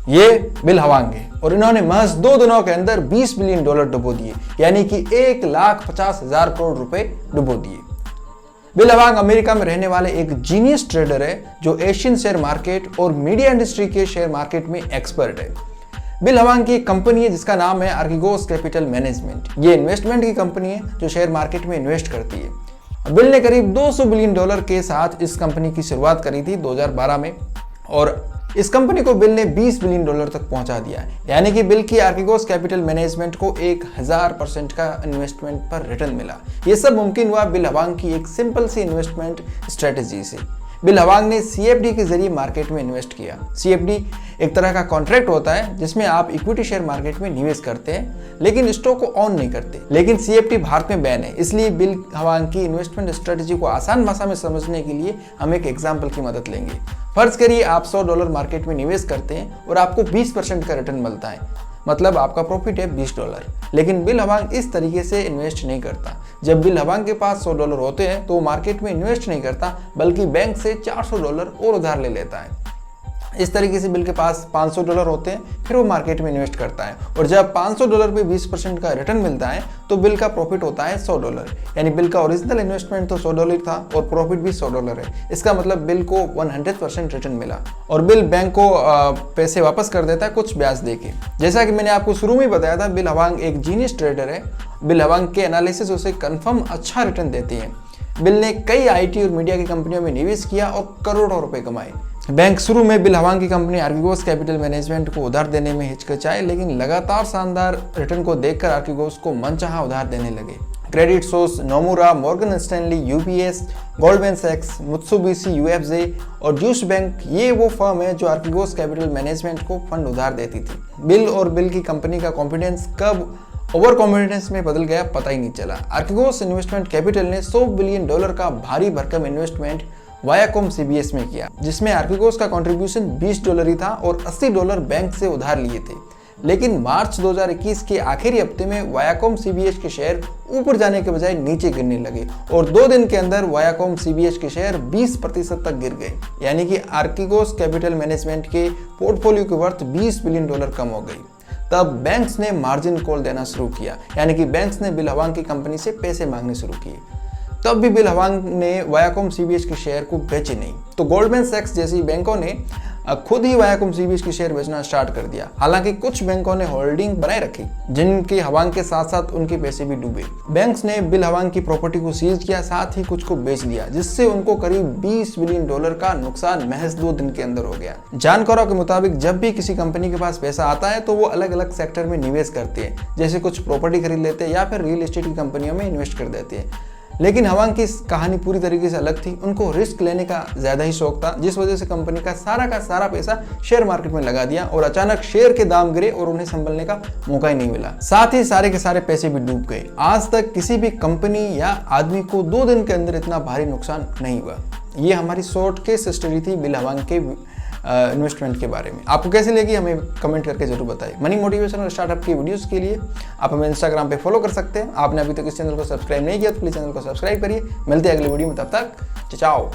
ये बिल हवांग है और इन्होंने महज 2 दिनों के अंदर $20 बिलियन डुबो दिए, यानी कि 1,50,000 करोड़ रुपए डुबो दिए। बिल हवांग अमेरिका में रहने वाले एक जीनियस ट्रेडर है जो एशियन शेयर मार्केट और मीडिया इंडस्ट्री के शेयर मार्केट में एक्सपर्ट है। बिल हवांग की एक कंपनी है जिसका नाम है आर्किगोस कैपिटल मैनेजमेंट। ये इन्वेस्टमेंट की कंपनी है जो शेयर मार्केट में इन्वेस्ट करती है। बिल ने करीब $200 बिलियन के साथ इस कंपनी की शुरुआत करी थी 2012 में और इस कंपनी को बिल ने $20 बिलियन तक पहुंचा दिया, यानी कि बिल की आर्किगोस कैपिटल मैनेजमेंट को 1000% का इन्वेस्टमेंट पर रिटर्न मिला। ये सब मुमकिन हुआ बिल हवांग की एक सिंपल सी इन्वेस्टमेंट स्ट्रेटेजी से। बिल हवांग ने CFD के जरिए मार्केट में इन्वेस्ट किया। CFD एक तरह का कॉन्ट्रैक्ट होता है जिसमें आप इक्विटी शेयर मार्केट में निवेश करते हैं लेकिन स्टॉक को ऑन नहीं करते। लेकिन CFD भारत में बैन है, इसलिए बिल हवांग की इन्वेस्टमेंट स्ट्रेटेजी को आसान भाषा में समझने के लिए हम एक एग्जाम्पल की मदद लेंगे। फर्ज करिए आप $100 मार्केट में निवेश करते हैं और आपको 20% का रिटर्न मिलता है, मतलब आपका प्रॉफिट है $20। लेकिन बिल हवांग इस तरीके से इन्वेस्ट नहीं करता। जब बिल हवांग के पास $100 होते हैं तो वो मार्केट में इन्वेस्ट नहीं करता बल्कि बैंक से $400 और उधार ले लेता है। इस तरीके से बिल के पास $500 होते हैं, फिर वो मार्केट में इन्वेस्ट करता है और जब $500 पे 20% का रिटर्न मिलता है तो बिल का प्रॉफिट होता है $100, यानी बिल का ओरिजिनल इन्वेस्टमेंट तो $100 था और प्रॉफिट भी $100 है। इसका मतलब बिल को 100% रिटर्न मिला और बिल बैंक को पैसे वापस कर देता है कुछ ब्याज देके। जैसा कि मैंने आपको शुरू में बताया था, बिल हवांग एक जीनियस ट्रेडर है। बिल हवांग के एनालिसिस उसे कन्फर्म अच्छा रिटर्न देती है। बिल ने कई IT और मीडिया की कंपनियों में निवेश किया और करोड़ों रुपए कमाए। बैंक शुरू में बिल हवांग की कंपनी आर्किगोस कैपिटल मैनेजमेंट को उधार देने में हिचकिचाए, लेकिन लगातार शानदार रिटर्न को देखकर आर्किगोस को मनचाहा उधार देने लगे। क्रेडिट सोर्स, Nomura, Morgan Stanley, UBS, Goldman सैक्स, मित्सुबिशी UFJ और ड्यूश बैंक, ये वो फर्म है जो आर्किगोस कैपिटल मैनेजमेंट को फंड उधार देती थी। बिल और बिल की कंपनी का कॉन्फिडेंस कब ओवर कॉन्फिडेंस में बदल गया पता ही नहीं चला। आर्किगोस इन्वेस्टमेंट कैपिटल ने $100 बिलियन का भारी भरकम इन्वेस्टमेंट वायाकॉम CBS में किया, जिसमें आर्किगोस का कंट्रीब्यूशन $20 ही था और $80 बैंक से उधार लिए थे। लेकिन मार्च 2021 के आखिरी हफ्ते में वायाकॉम CBS के शेयर ऊपर जाने के बजाय नीचे गिरने लगे और 2 दिन के अंदर वायाकॉम CBS के शेयर 20% तक गिर गए, यानी कि आर्किगोस कैपिटल मैनेजमेंट के पोर्टफोलियो की वर्थ $20 बिलियन कम हो गई। तब बैंक्स ने मार्जिन कॉल देना शुरू किया, यानी कि बैंक्स ने बिल हवांग की कंपनी से पैसे मांगने शुरू किए। तब भी बिल हवांग ने वायाकॉम CBS के शेयर को बेचे नहीं, तो गोल्डमैन सैक्स जैसी बैंकों ने खुद ही वायाकॉम CBS के शेयर बेचना स्टार्ट कर दिया। हालांकि कुछ बैंकों ने होल्डिंग बनाए रखी, जिनके हवांग के साथ साथ उनके पैसे भी डूबे। बैंक्स ने बिल हवांग की प्रॉपर्टी को सीज किया, साथ ही कुछ को बेच दिया, जिससे उनको करीब $20 बिलियन का नुकसान महज 2 दिन के अंदर हो गया। जानकारों के मुताबिक जब भी किसी कंपनी के पास पैसा आता है तो वो अलग अलग सेक्टर में निवेश करते हैं, जैसे कुछ प्रॉपर्टी खरीद लेते हैं या फिर रियल एस्टेट की कंपनियों में इन्वेस्ट कर देते हैं। लेकिन हवांग की कहानी पूरी तरीके से अलग थी। उनको रिस्क लेने का ज्यादा ही शौक था, जिस वजह से कंपनी का सारा पैसा शेयर मार्केट में लगा दिया और अचानक शेयर के दाम गिरे और उन्हें संभलने का मौका ही नहीं मिला। साथ ही सारे के सारे पैसे भी डूब गए। आज तक किसी भी कंपनी या आदमी को 2 दिन के अंदर इतना भारी नुकसान नहीं हुआ। ये हमारी शॉर्ट केस स्टडी थी बिल हवांग के इन्वेस्टमेंट के बारे में। आपको कैसे लगी हमें कमेंट करके जरूर बताइए। मनी मोटिवेशन और स्टार्टअप की वीडियोस के लिए आप हमें इंस्टाग्राम पे फॉलो कर सकते हैं। आपने अभी तक इस चैनल को सब्सक्राइब नहीं किया तो प्लीज चैनल को सब्सक्राइब करिए। मिलते हैं अगली वीडियो में, तब तक चाओ।